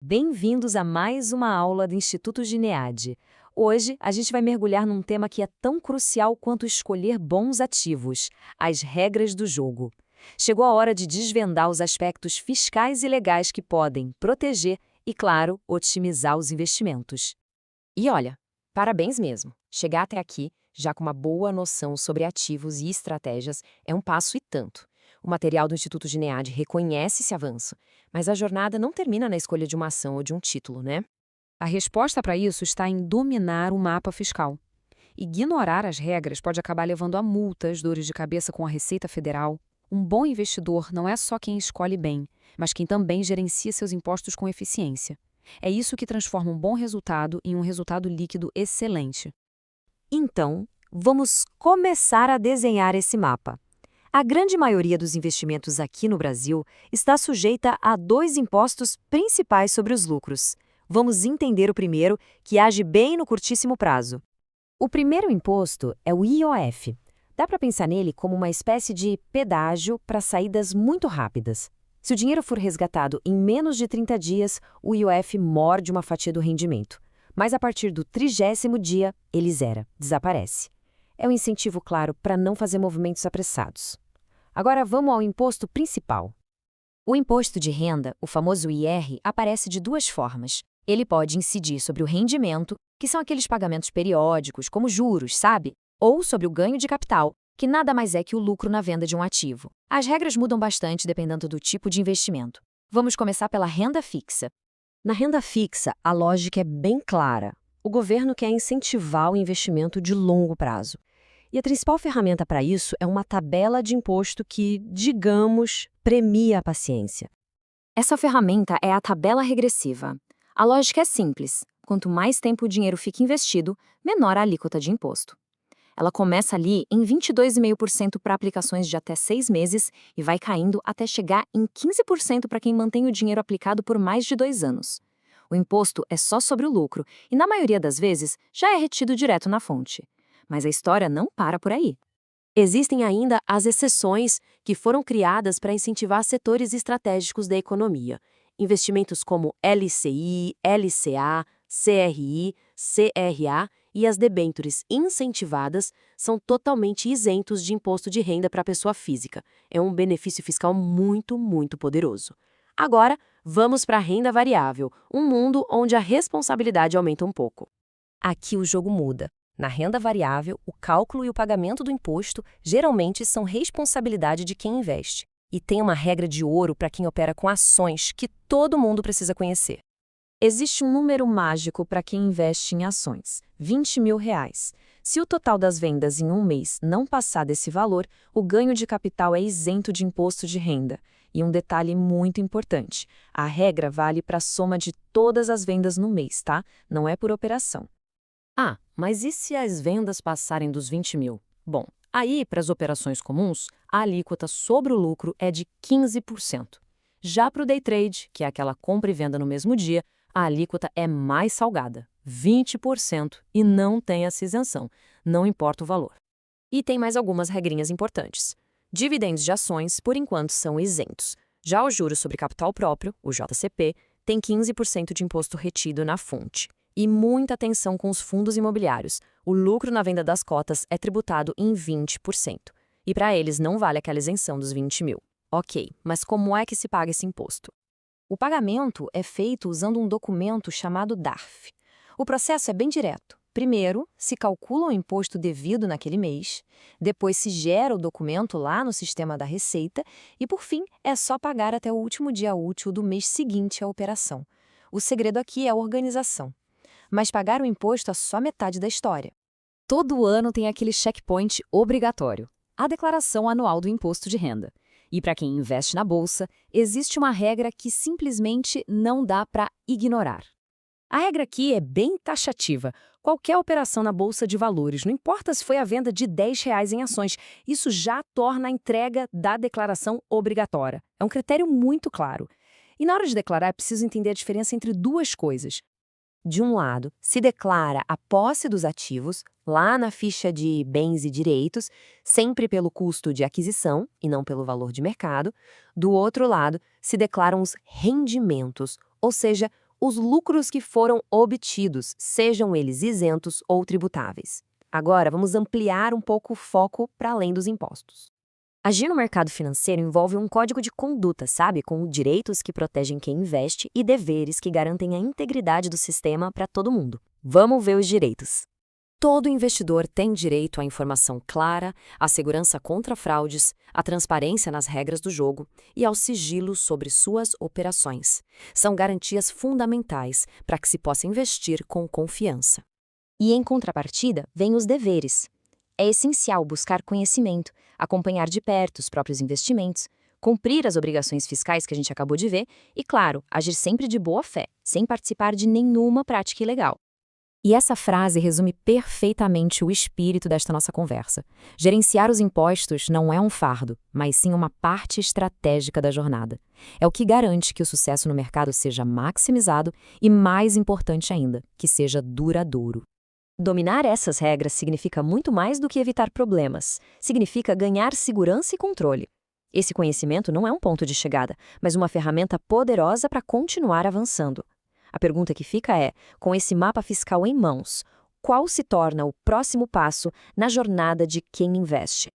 Bem-vindos a mais uma aula do Instituto Ginead. Hoje, a gente vai mergulhar num tema que é tão crucial quanto escolher bons ativos: as regras do jogo. Chegou a hora de desvendar os aspectos fiscais e legais que podem proteger e, claro, otimizar os investimentos. E olha, parabéns mesmo. Chegar até aqui, já com uma boa noção sobre ativos e estratégias, é um passo e tanto. O material do Instituto Ginead reconhece esse avanço, mas a jornada não termina na escolha de uma ação ou de um título, né? A resposta para isso está em dominar o mapa fiscal. Ignorar as regras pode acabar levando a multas, dores de cabeça com a Receita Federal. Um bom investidor não é só quem escolhe bem, mas quem também gerencia seus impostos com eficiência. É isso que transforma um bom resultado em um resultado líquido excelente. Então, vamos começar a desenhar esse mapa. A grande maioria dos investimentos aqui no Brasil está sujeita a dois impostos principais sobre os lucros. Vamos entender o primeiro, que age bem no curtíssimo prazo. O primeiro imposto é o IOF. Dá para pensar nele como uma espécie de pedágio para saídas muito rápidas. Se o dinheiro for resgatado em menos de 30 dias, o IOF morde uma fatia do rendimento. Mas a partir do 30º dia, ele zera, desaparece. É um incentivo claro para não fazer movimentos apressados. Agora vamos ao imposto principal. O imposto de renda, o famoso IR, aparece de duas formas. Ele pode incidir sobre o rendimento, que são aqueles pagamentos periódicos, como juros, sabe? Ou sobre o ganho de capital, que nada mais é que o lucro na venda de um ativo. As regras mudam bastante dependendo do tipo de investimento. Vamos começar pela renda fixa. Na renda fixa, a lógica é bem clara. O governo quer incentivar o investimento de longo prazo. E a principal ferramenta para isso é uma tabela de imposto que, digamos, premia a paciência. Essa ferramenta é a tabela regressiva. A lógica é simples. Quanto mais tempo o dinheiro fica investido, menor a alíquota de imposto. Ela começa ali em 22,5% para aplicações de até 6 meses e vai caindo até chegar em 15% para quem mantém o dinheiro aplicado por mais de 2 anos. O imposto é só sobre o lucro e, na maioria das vezes, já é retido direto na fonte. Mas a história não para por aí. Existem ainda as exceções que foram criadas para incentivar setores estratégicos da economia. Investimentos como LCI, LCA, CRI, CRA e as debêntures incentivadas são totalmente isentos de imposto de renda para a pessoa física. É um benefício fiscal muito, muito poderoso. Agora, vamos para a renda variável, um mundo onde a responsabilidade aumenta um pouco. Aqui o jogo muda. Na renda variável, o cálculo e o pagamento do imposto geralmente são responsabilidade de quem investe. E tem uma regra de ouro para quem opera com ações que todo mundo precisa conhecer. Existe um número mágico para quem investe em ações: R$ 20 mil. Se o total das vendas em um mês não passar desse valor, o ganho de capital é isento de imposto de renda. E um detalhe muito importante: a regra vale para a soma de todas as vendas no mês, tá? Não é por operação. Ah, mas e se as vendas passarem dos 20 mil? Bom, aí, para as operações comuns, a alíquota sobre o lucro é de 15%. Já para o day trade, que é aquela compra e venda no mesmo dia, a alíquota é mais salgada, 20%, e não tem essa isenção, não importa o valor. E tem mais algumas regrinhas importantes. Dividendos de ações, por enquanto, são isentos. Já o juros sobre capital próprio, o JCP, tem 15% de imposto retido na fonte. E muita atenção com os fundos imobiliários. O lucro na venda das cotas é tributado em 20%. E para eles não vale aquela isenção dos 20 mil. Ok, mas como é que se paga esse imposto? O pagamento é feito usando um documento chamado DARF. O processo é bem direto. Primeiro, se calcula o imposto devido naquele mês, depois se gera o documento lá no sistema da Receita e, por fim, é só pagar até o último dia útil do mês seguinte à operação. O segredo aqui é a organização. Mas pagar o imposto é só metade da história. Todo ano tem aquele checkpoint obrigatório, a declaração anual do imposto de renda. E para quem investe na bolsa, existe uma regra que simplesmente não dá para ignorar. A regra aqui é bem taxativa. Qualquer operação na bolsa de valores, não importa se foi a venda de R$ 10 em ações, isso já torna a entrega da declaração obrigatória. É um critério muito claro. E na hora de declarar, é preciso entender a diferença entre duas coisas. De um lado, se declara a posse dos ativos, lá na ficha de bens e direitos, sempre pelo custo de aquisição e não pelo valor de mercado. Do outro lado, se declaram os rendimentos, ou seja, os lucros que foram obtidos, sejam eles isentos ou tributáveis. Agora, vamos ampliar um pouco o foco para além dos impostos. Agir no mercado financeiro envolve um código de conduta, sabe? Com direitos que protegem quem investe e deveres que garantem a integridade do sistema para todo mundo. Vamos ver os direitos. Todo investidor tem direito à informação clara, à segurança contra fraudes, à transparência nas regras do jogo e ao sigilo sobre suas operações. São garantias fundamentais para que se possa investir com confiança. E em contrapartida, vêm os deveres. É essencial buscar conhecimento, acompanhar de perto os próprios investimentos, cumprir as obrigações fiscais que a gente acabou de ver e, claro, agir sempre de boa fé, sem participar de nenhuma prática ilegal. E essa frase resume perfeitamente o espírito desta nossa conversa. Gerenciar os impostos não é um fardo, mas sim uma parte estratégica da jornada. É o que garante que o sucesso no mercado seja maximizado e, mais importante ainda, que seja duradouro. Dominar essas regras significa muito mais do que evitar problemas. Significa ganhar segurança e controle. Esse conhecimento não é um ponto de chegada, mas uma ferramenta poderosa para continuar avançando. A pergunta que fica é, com esse mapa fiscal em mãos, qual se torna o próximo passo na jornada de quem investe?